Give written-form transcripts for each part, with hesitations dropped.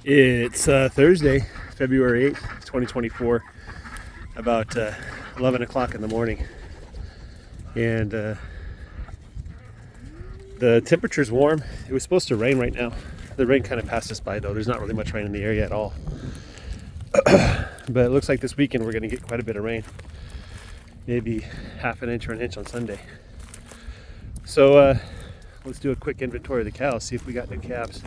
It's Thursday, February 8th, 2024, about 11 o'clock in the morning. And the temperature's warm. It was supposed to rain right now. The rain kind of passed us by, though. There's not really much rain in the area at all. But it looks like this weekend we're going to get quite a bit of rain. Maybe half an inch or an inch on Sunday. So let's do a quick inventory of the cows, see if we got new calves.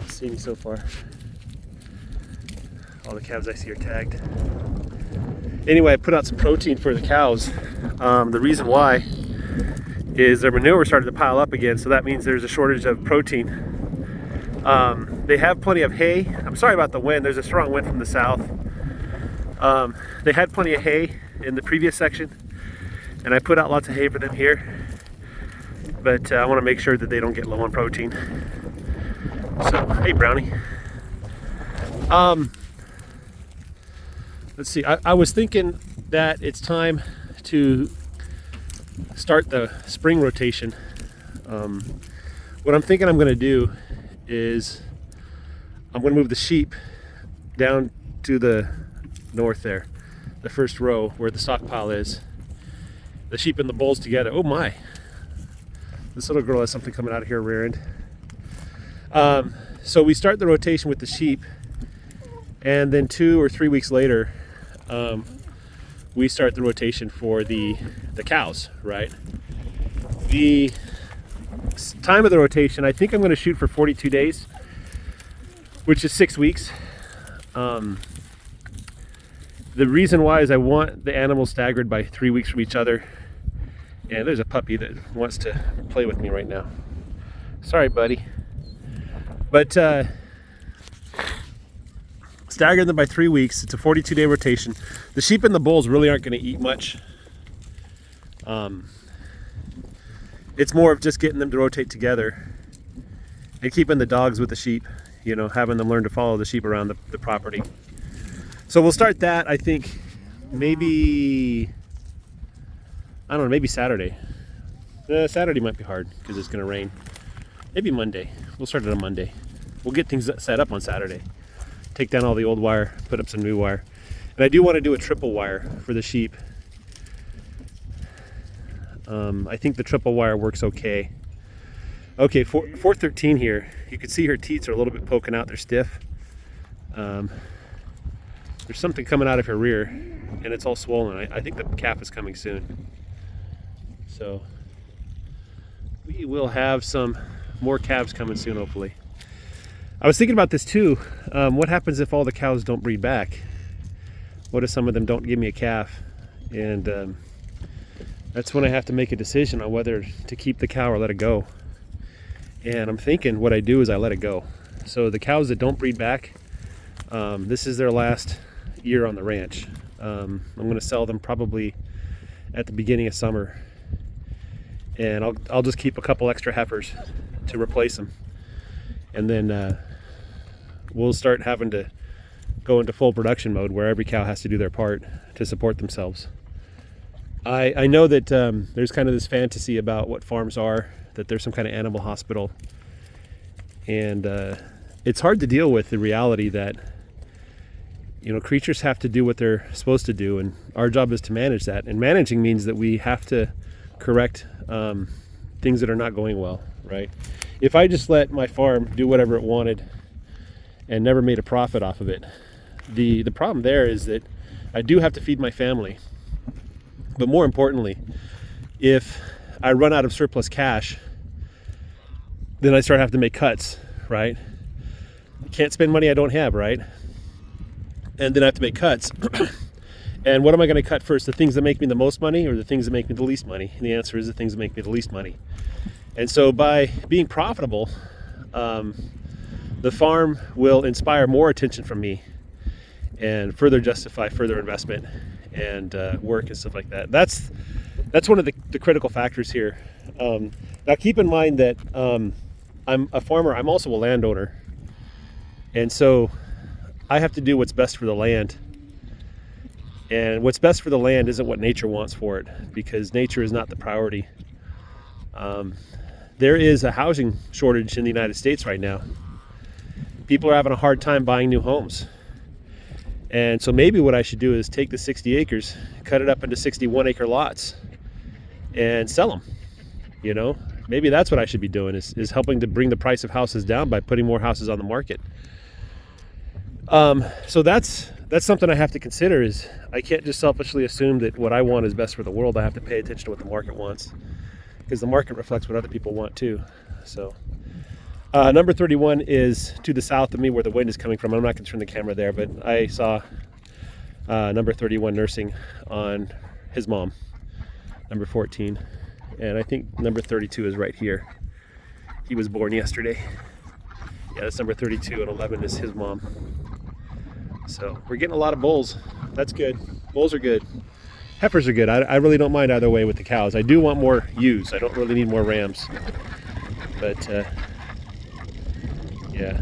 Seen so far. All the calves I see are tagged. Anyway, I put out some protein for the cows. The reason why is their manure started to pile up again, so that means there's a shortage of protein. They have plenty of hay. I'm sorry about the wind. There's a strong wind from the south. They had plenty of hay in the previous section, and I put out lots of hay for them here. But I want to make sure that they don't get low on protein. So, hey Brownie. Let's see, I was thinking that it's time to start the spring rotation. What I'm thinking I'm going to do is I'm going to move the sheep down to the north there, the first row where the stockpile is. The sheep and the bulls together. Oh my, this little girl has something coming out of her rear end. So we start the rotation with the sheep, and then 2 or 3 weeks later, we start the rotation for the cows, right? The time of the rotation, I think I'm going to shoot for 42 days, which is 6 weeks. The reason why is I want the animals staggered by 3 weeks from each other. And there's a puppy that wants to play with me right now. Sorry, buddy. But stagger them by 3 weeks. It's a 42-day rotation. The sheep and the bulls really aren't going to eat much. It's more of just getting them to rotate together and keeping the dogs with the sheep, you know, having them learn to follow the sheep around the property. So we'll start that, I think, maybe, I don't know, maybe Saturday. Saturday might be hard because it's going to rain. Maybe Monday. We'll start it on Monday. We'll get things set up on Saturday. Take down all the old wire, put up some new wire. And I do want to do a triple wire for the sheep. I think the triple wire works okay. Okay, 413 here. You can see her teats are a little bit poking out. They're stiff. There's something coming out of her rear, and it's all swollen. I think the calf is coming soon. So we will have some more calves coming soon, hopefully. I was thinking about this too. What happens if all the cows don't breed back? What if some of them don't give me a calf? And that's when I have to make a decision on whether to keep the cow or let it go. And I'm thinking what I do is I let it go. So the cows that don't breed back, this is their last year on the ranch. I'm going to sell them probably at the beginning of summer. And I'll just keep a couple extra heifers to replace them. And then we'll start having to go into full production mode where every cow has to do their part to support themselves. I know that there's kind of this fantasy about what farms are, that there's some kind of animal hospital. And it's hard to deal with the reality that, you know, creatures have to do what they're supposed to do, and our job is to manage that. And managing means that we have to correct things that are not going well, right? If I just let my farm do whatever it wanted and never made a profit off of it, the problem there is that I do have to feed my family. But more importantly, if I run out of surplus cash, then I start having to make cuts, right? Can't spend money I don't have, right? And then I have to make cuts. And what am I going to cut first? The things that make me the most money or the things that make me the least money? And the answer is the things that make me the least money. And so by being profitable, the farm will inspire more attention from me and further justify further investment and work and stuff like that. That's one of the critical factors here. Now keep in mind that I'm a farmer. I'm also a landowner. And so I have to do what's best for the land. And what's best for the land isn't what nature wants for it, because nature is not the priority. There is a housing shortage in the United States right now. people are having a hard time buying new homes. And so maybe what I should do is take the 60 acres, cut it up into 61 acre lots and sell them. You know, maybe that's what I should be doing, is helping to bring the price of houses down by putting more houses on the market. So that's something I have to consider. Is I can't just selfishly assume that what I want is best for the world. I have to pay attention to what the market wants, because the market reflects what other people want too. So number 31 is to the south of me where the wind is coming from. I'm not going to turn the camera there, but I saw number 31 nursing on his mom, number 14. And I think number 32 is right here. He was born yesterday. Yeah, that's number 32, and 11 is his mom. So we're getting a lot of bulls. That's good. Bulls are good. Heifers are good. I really don't mind either way with the cows. I do want more ewes. I don't really need more rams. But yeah,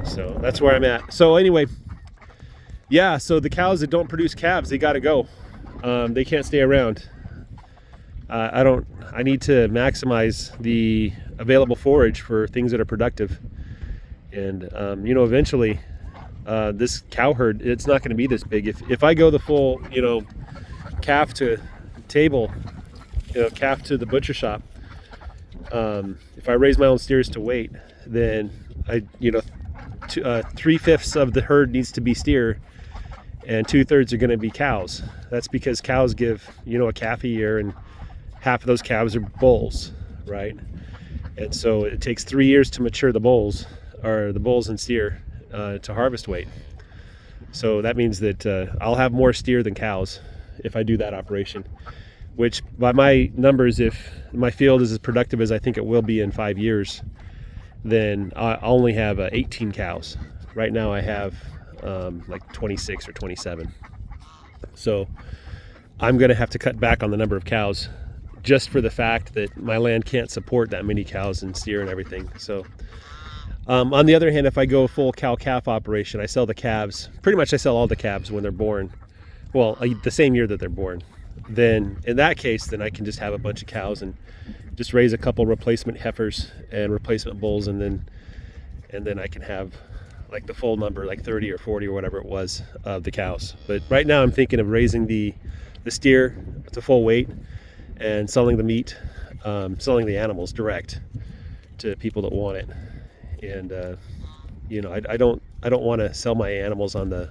so that's where I'm at. So anyway, yeah, so the cows that don't produce calves, they got to go. They can't stay around. I need to maximize the available forage for things that are productive. And you know, eventually this cow herd, it's not going to be this big. If I go the full, you know, calf to table, you know, calf to the butcher shop, if I raise my own steers to weight, then you know, 3/5 of the herd needs to be steer, and 2/3 are going to be cows. That's because cows give, you know, a calf a year, and half of those calves are bulls, right? And so it takes 3 years to mature the bulls, or the bulls and steer, to harvest weight. So that means that I'll have more steer than cows if I do that operation, which by my numbers, if my field is as productive as I think it will be in 5 years, then I only have 18 cows. Right now I have like 26 or 27. So I'm going to have to cut back on the number of cows, just for the fact that my land can't support that many cows and steer and everything. So on the other hand, if I go full cow-calf operation, I sell the calves. Pretty much I sell all the calves when they're born. Well, the same year that they're born. Then in that case, then I can just have a bunch of cows and just raise a couple replacement heifers and replacement bulls, and then I can have like the full number, like 30 or 40 or whatever it was, of the cows. But right now I'm thinking of raising the steer to full weight and selling the meat, selling the animals direct to people that want it. And you know, I don't want to sell my animals on the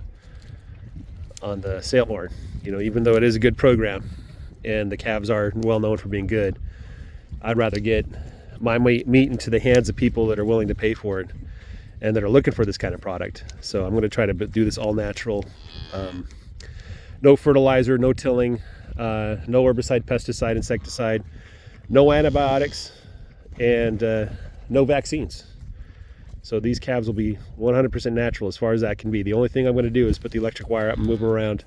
sale barn, you know, even though it is a good program and the calves are well known for being good. I'd rather get my meat into the hands of people that are willing to pay for it and that are looking for this kind of product. So I'm going to try to do this all natural, no fertilizer, no tilling, no herbicide, pesticide, insecticide, no antibiotics, and no vaccines. So these calves will be 100% natural as far as that can be. The only thing I'm going to do is put the electric wire up and move them around,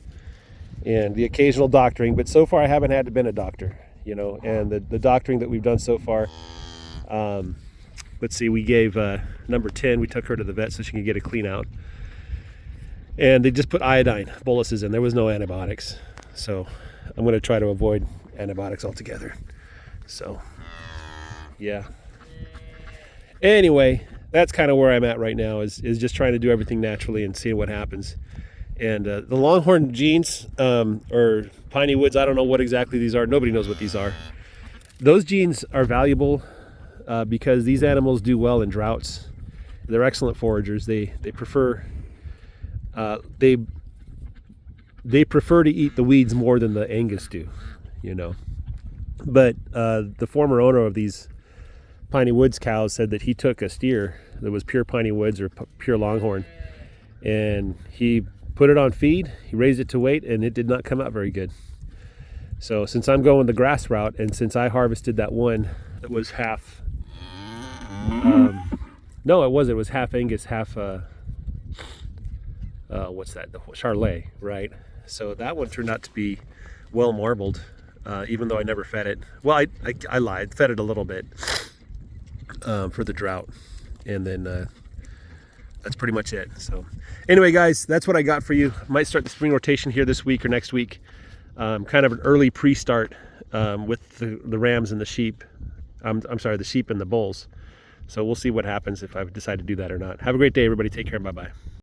and the occasional doctoring. But so far I haven't had to been a doctor, you know, and the doctoring that we've done so far, let's see, we gave number 10, we took her to the vet so she could get a clean out. And they just put iodine boluses in. There was no antibiotics. So I'm going to try to avoid antibiotics altogether. So, yeah. Anyway, that's kind of where I'm at right now, is just trying to do everything naturally and seeing what happens. And the Longhorn genes, or Piney Woods, I don't know what exactly these are. Nobody knows what these are. Those genes are valuable because these animals do well in droughts. They're excellent foragers. They prefer they prefer to eat the weeds more than the Angus do, you know. But the former owner of these Piney Woods cows said that he took a steer that was pure Piney Woods or pure Longhorn, and he put it on feed, he raised it to weight, and it did not come out very good. So since I'm going the grass route, and since I harvested that one that was half, no, it was half Angus, half, what's that, the Charolais, right? So that one turned out to be well marbled, even though I never fed it. Well, I lied, fed it a little bit for the drought, and then that's pretty much it. So anyway, guys, that's what I got for you. I might start the spring rotation here this week or next week. Kind of an early pre-start with the rams and the sheep. I'm sorry, the sheep and the bulls. So we'll see what happens if I decide to do that or not. Have a great day, everybody. Take care. Bye-bye.